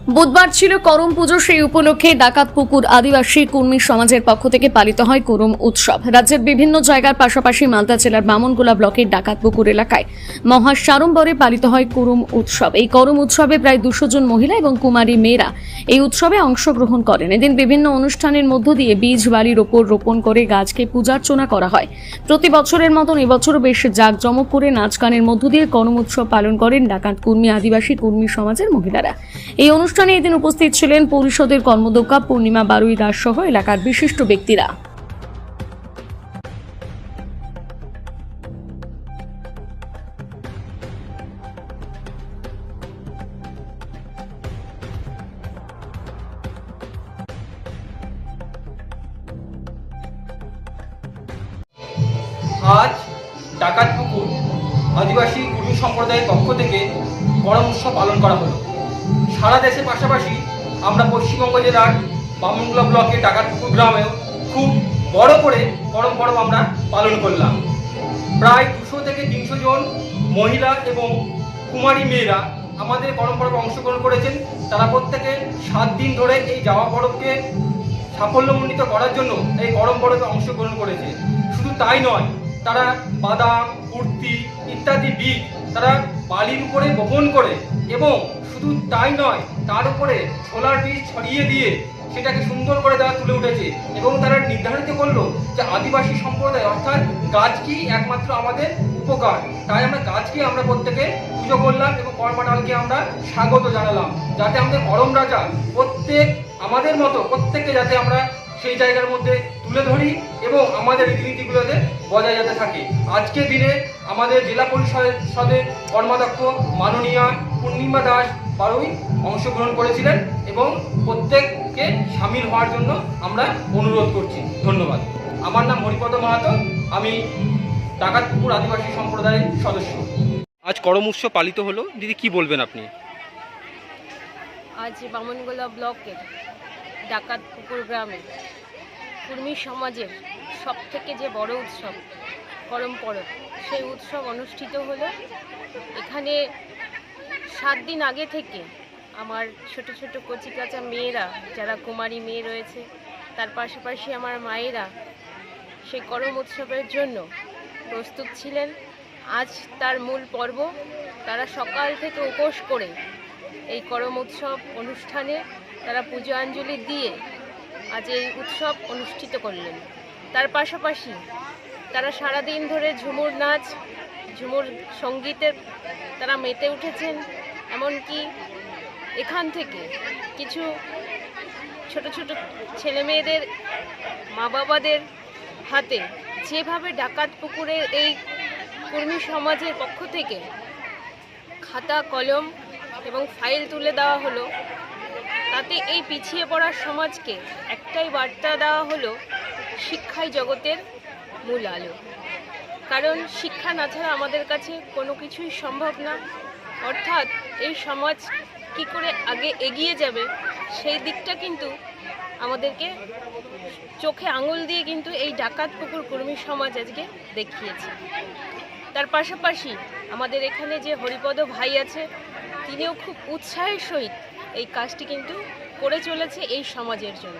বুধবার ছিল করম পুজো। সেই উপলক্ষে ডাকাতপুকুর আদিবাসী কর্মী সমাজের পক্ষ থেকে পালিত হয় করম উৎসব। রাজ্যের বিভিন্ন জায়গার পাশাপাশি মালদা জেলার বামনগোলা ব্লকের ডাকাতপুকুর এলাকায় মহা সাড়ম্বরে পালিত হয় করম উৎসব। এই করম উৎসবে প্রায় 200 জন মহিলা এবং কুমারী মেয়েরা এই উৎসবে অংশগ্রহণ করেন। এদিন বিভিন্ন অনুষ্ঠানের মধ্য দিয়ে বীজ বাড়ির ওপর রোপণ করে গাছকে পূজার্চনা করা হয়। প্রতি বছরের মতন এবছরও বেশ জাঁকজমক করে নাচ গানের মধ্য দিয়ে করম উৎসব পালন করেন ডাকাত কর্মী আদিবাসী কর্মী সমাজের মহিলারা। এই অনুষ্ঠানে এদিন উপস্থিত ছিলেন পরিষদের কর্মদক্ষ পূর্ণিমা বারুই দাস সহ এলাকার বিশিষ্ট ব্যক্তিরা। আজ ডাকাতপুকুর আদিবাসী কর্মী সম্প্রদায়ের পক্ষ থেকে করম উৎসব পালন করা হলো। সারা দেশের পাশাপাশি আমরা পশ্চিমবঙ্গ জেলার বামনগোলা ব্লকের ডাকাতপুকুর গ্রামেও খুব বড় করে করম পরব আমরা পালন করলাম। প্রায় 200 থেকে 300 জন মহিলা এবং কুমারী মেয়েরা আমাদের করম পরবে অংশগ্রহণ করেছেন। তারা প্রত্যেকে 7 দিন ধরে এই যাওয়া পরবকে সাফল্যমণ্ডিত করার জন্য এই করম পরবে অংশগ্রহণ করেছে। শুধু তাই নয়, তারা বাদাম, কুর্তি ইত্যাদি বীজ তারা বালির উপরে বপন করে এবং শুধু তাই নয়, তার উপরে ছোলার বীজ ছড়িয়ে দিয়ে সেটাকে সুন্দর করে তারা তুলে উঠেছে এবং তারা নির্ধারিত করলো যে আদিবাসী সম্প্রদায় অর্থাৎ গাছকেই একমাত্র আমাদের উপকার। তাই আমরা গাছকে আমরা প্রত্যেকে পুজো করলাম এবং কর্মডালকে আমরা স্বাগত জানালাম, যাতে আমাদের করম রাজা প্রত্যেক আমাদের মতো প্রত্যেককে যাতে আমরা সেই জায়গার মধ্যে তুলে ধরি এবং আমাদের রীতিনীতিগুলোতে বজায় যেতে থাকে। আজকের দিনে আমাদের জেলা পরিষদের কর্মাধ্যক্ষ মাননীয়া পূর্ণিমা দাস বারুই অংশগ্রহণ করেছিলেন এবং প্রত্যেককে সামিল হওয়ার জন্য আমরা অনুরোধ করছি। ধন্যবাদ। আমার নাম হরিপদ মাহাতো, আমি ডাকাতপুকুর আদিবাসী সম্প্রদায়ের সদস্য। আজ করম উৎসব পালিত হলো, দিদি কি বলবেন আপনি? আজ বামনগোলা ব্লকের ডাকাতপুকুর গ্রামে কুর্মী সমাজের সবথেকে যে বড় উৎসব করম পরব, সেই উৎসব অনুষ্ঠিত হলো। এখানে 7 দিন আগে থেকে আমার ছোট ছোট কচিকাঁচা মেয়েরা, যারা কুমারী মেয়ে রয়েছে, তার পাশাপাশি আমার মায়েরা সেই করম উৎসবের জন্য প্রস্তুত ছিলেন। আজ তার মূল পর্ব। তারা সকাল থেকে উপোস করে এই করম উৎসব অনুষ্ঠানে তারা পূজাঞ্জলি দিয়ে আজ এই উৎসব অনুষ্ঠিত করলেন। তার পাশাপাশি তারা সারাদিন ধরে ঝুমুর নাচ, ঝুমুর সঙ্গীতের তারা মেতে উঠেছেন। এমনকি এখান থেকে কিছু ছোট ছোট ছেলে মেয়েদের মা বাবাদের হাতে যেভাবে ডাকাতপুকুরের এই কর্মী সমাজের পক্ষ থেকে খাতা কলম এবং ফাইল তুলে দেওয়া হলো, তাতে এই পিছিয়ে পড়া সমাজকে একটাই বার্তা দেওয়া হলো, শিক্ষাই জগতের মূল আলো। কারণ শিক্ষা না ছাড়া আমাদের কাছে কোনো কিছুই সম্ভব না। অর্থাৎ এই সমাজ কি করে আগে এগিয়ে যাবে সেই দিকটা কিন্তু আমাদেরকে চোখে আঙুল দিয়ে কিন্তু এই ডাকাতপুকুর কর্মী সমাজ আজকে দেখিয়েছে। তার পাশাপাশি আমাদের এখানে যে হরিপদ ভাই আছে, তিনিও খুব উৎসাহের সহিত এই কাজটি কিন্তু করে চলেছে এই সমাজের জন্য।